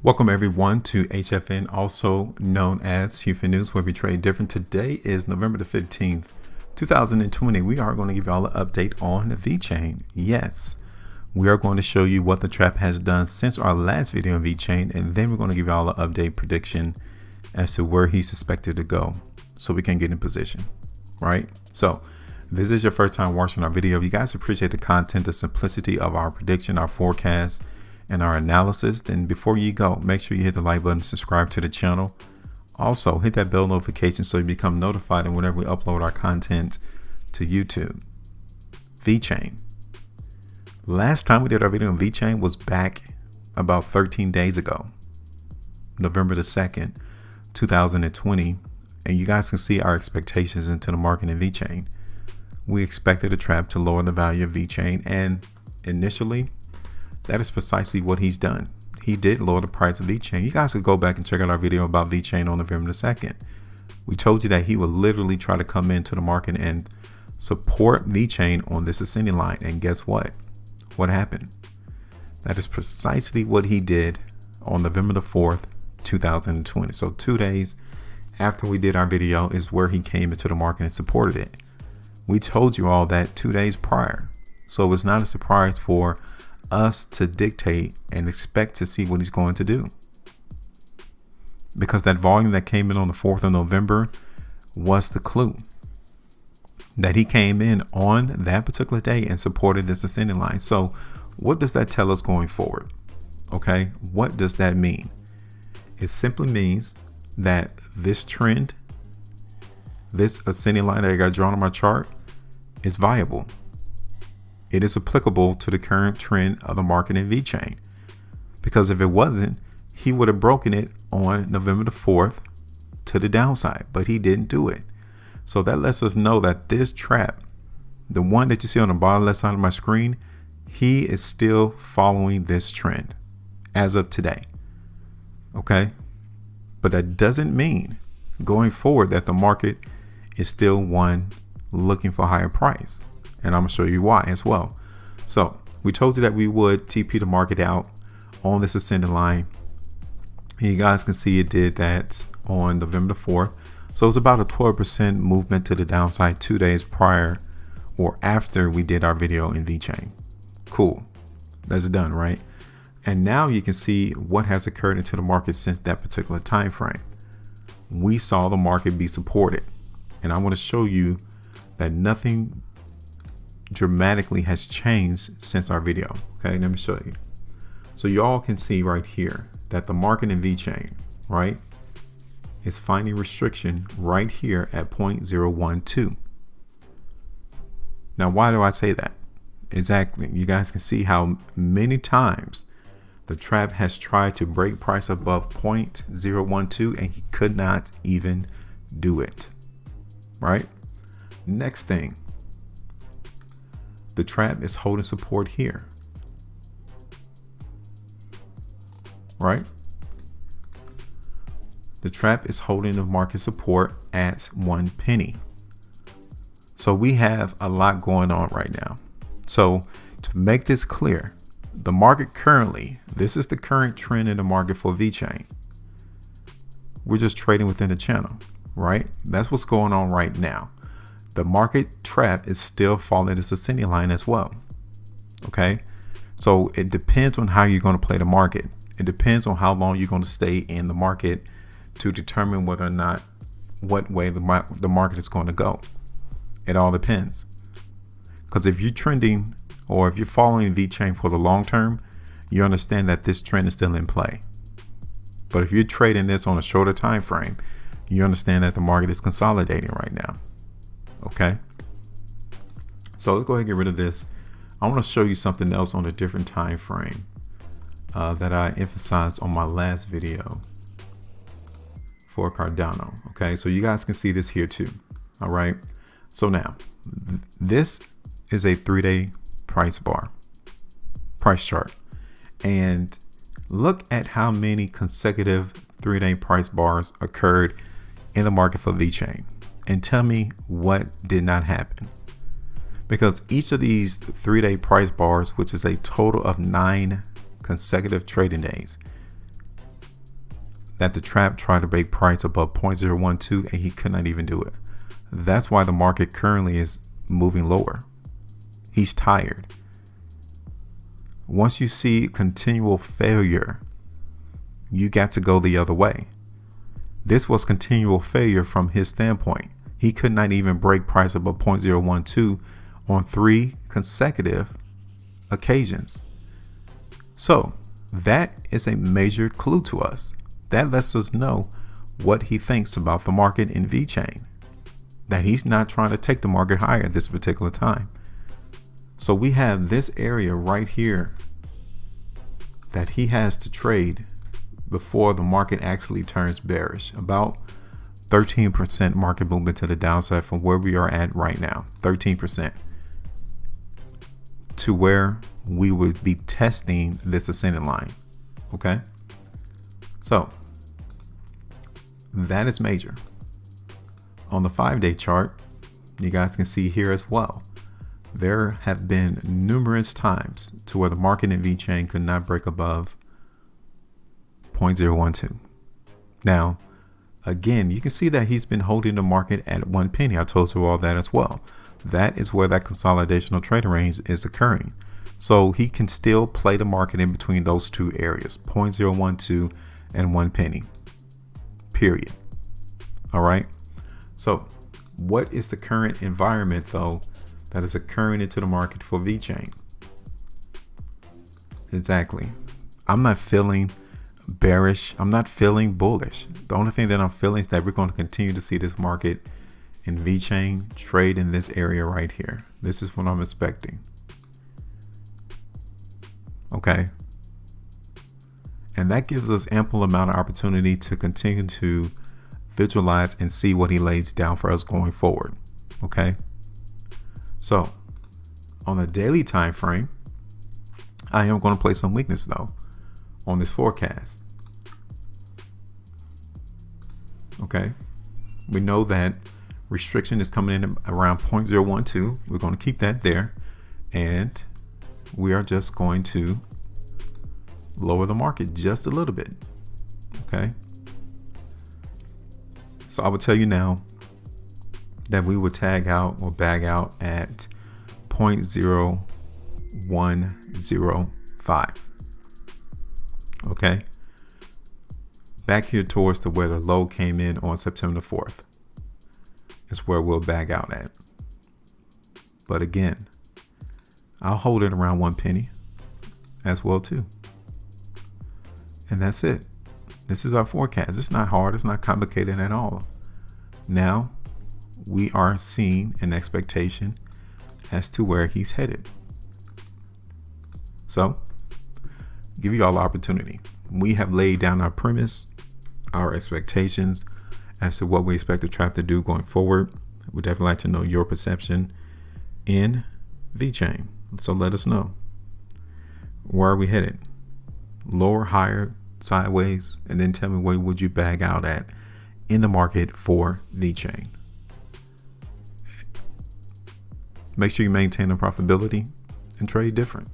Welcome everyone to HueFin, also known as HueFin News, where we trade different. Today is November the 15th, 2020. We are going to give you all an update on VeChain. Yes, we are going to show you what the trap has done since our last video on VeChain, and then we're going to give you all an update prediction as to where he's suspected to go so we can get in position, right? So if this is your first time watching our video, if you guys appreciate the content, the simplicity of our prediction, our forecast, and our analysis, then before you go, make sure you hit the like button, subscribe to the channel. Also hit that bell notification so you become notified whenever we upload our content to YouTube. VeChain. Last time we did our video on VeChain was back about 13 days ago, November the 2nd, 2020. And you guys can see our expectations into the market in VeChain. We expected a trap to lower the value of VeChain, and initially that is precisely what he's done. He did lower the price of VeChain. You guys could go back and check out our video about VeChain on November the 2nd. We told you that he would literally try to come into the market and support VeChain on this ascending line. And guess what? What happened? That is precisely what he did on November the 4th, 2020. So 2 days after we did our video is where he came into the market and supported it. We told you all that 2 days prior. So it was not a surprise for us to dictate and expect to see what he's going to do, because that volume that came in on the 4th of November was the clue that he came in on that particular day and supported this ascending line. So what does that tell us going forward? Okay, what does that mean? It simply means that this trend, this ascending line that I got drawn on my chart, is viable. It is applicable to the current trend of the market in VeChain, because if it wasn't, he would have broken it on November the 4th to the downside, but he didn't do it. So that lets us know that this trap, the one that you see on the bottom left side of my screen, he is still following this trend as of today. Okay, but that doesn't mean going forward that the market is still one looking for higher price. And I'm gonna show you why as well. So we told you that we would TP the market out on this ascending line. And you guys can see it did that on November the 4th. So it's about a 12% movement to the downside 2 days prior or after we did our video in VeChain. Cool, that's done, right? And now you can see what has occurred into the market since that particular time frame. We saw the market be supported, and I want to show you that nothing dramatically has changed since our video. Okay, let me show you. So you all can see right here that the market in VeChain, right, is finding restriction right here at 0.012. Now, why do I say that? Exactly. You guys can see how many times the trap has tried to break price above 0.012 and he could not even do it. Right? Next thing, the trap is holding support here, right? The trap is holding the market support at 1 penny. So we have a lot going on right now. So to make this clear, the market currently, this is the current trend in the market for VeChain. We're just trading within the channel, right? That's what's going on right now. The market trap is still following this ascending line as well. Okay, so it depends on how you're going to play the market. It depends on how long you're going to stay in the market to determine whether or not what way the market is going to go. It all depends, because if you're trending or if you're following VeChain for the long term, you understand that this trend is still in play. But if you're trading this on a shorter time frame, you understand that the market is consolidating right now. Okay, so let's go ahead and get rid of this. I want to show you something else on a different time frame that I emphasized on my last video for Cardano. Okay, so you guys can see this here too. All right, so now this is a 3-day price chart, and look at how many consecutive 3-day price bars occurred in the market for VeChain. And tell me what did not happen, because each of these 3-day price bars, which is a total of 9 consecutive trading days, that the trap tried to break price above 0.012 and he could not even do it. That's why the market currently is moving lower. He's tired. Once you see continual failure, you got to go the other way. This was continual failure from his standpoint. He could not even break price above 0.012 on 3 consecutive occasions. So that is a major clue to us. That lets us know what he thinks about the market in VeChain, that he's not trying to take the market higher at this particular time. So we have this area right here that he has to trade before the market actually turns bearish. About 13% market movement to the downside from where we are at right now, 13%, to where we would be testing this ascending line. Okay, so that is major. On the 5-day chart, you guys can see here as well, there have been numerous times to where the market in VeChain could not break above 0.012. Now, again, you can see that he's been holding the market at 1 penny. I told you all that as well. That is where that consolidational trading range is occurring. So he can still play the market in between those two areas, 0.012 and 1 penny, period. All right. So what is the current environment though that is occurring into the market for VeChain? Exactly. I'm not feeling bearish. I'm not feeling bullish. The only thing that I'm feeling is that we're going to continue to see this market in VeChain trade in this area right here. This is what I'm expecting. Okay. And that gives us ample amount of opportunity to continue to visualize and see what he lays down for us going forward. Okay. So on a daily time frame, I am going to play some weakness though on this forecast. Okay. We know that restriction is coming in around 0.012. We're going to keep that there. And we are just going to lower the market just a little bit. Okay. So I will tell you now that we will tag out or bag out at 0.0105. Okay. Back here towards to where the low came in on September 4th is where we'll bag out at. But again, I'll hold it around 1 penny as well too. And that's it. This is our forecast. It's not hard. It's not complicated at all. Now we are seeing an expectation as to where he's headed. So give you all the opportunity. We have laid down our premise, our expectations as to what we expect the trap to do going forward. We'd definitely like to know your perception in VeChain. So let us know. Where are we headed? Lower, higher, sideways? And then tell me where would you bag out at in the market for VeChain. Make sure you maintain the profitability and trade different.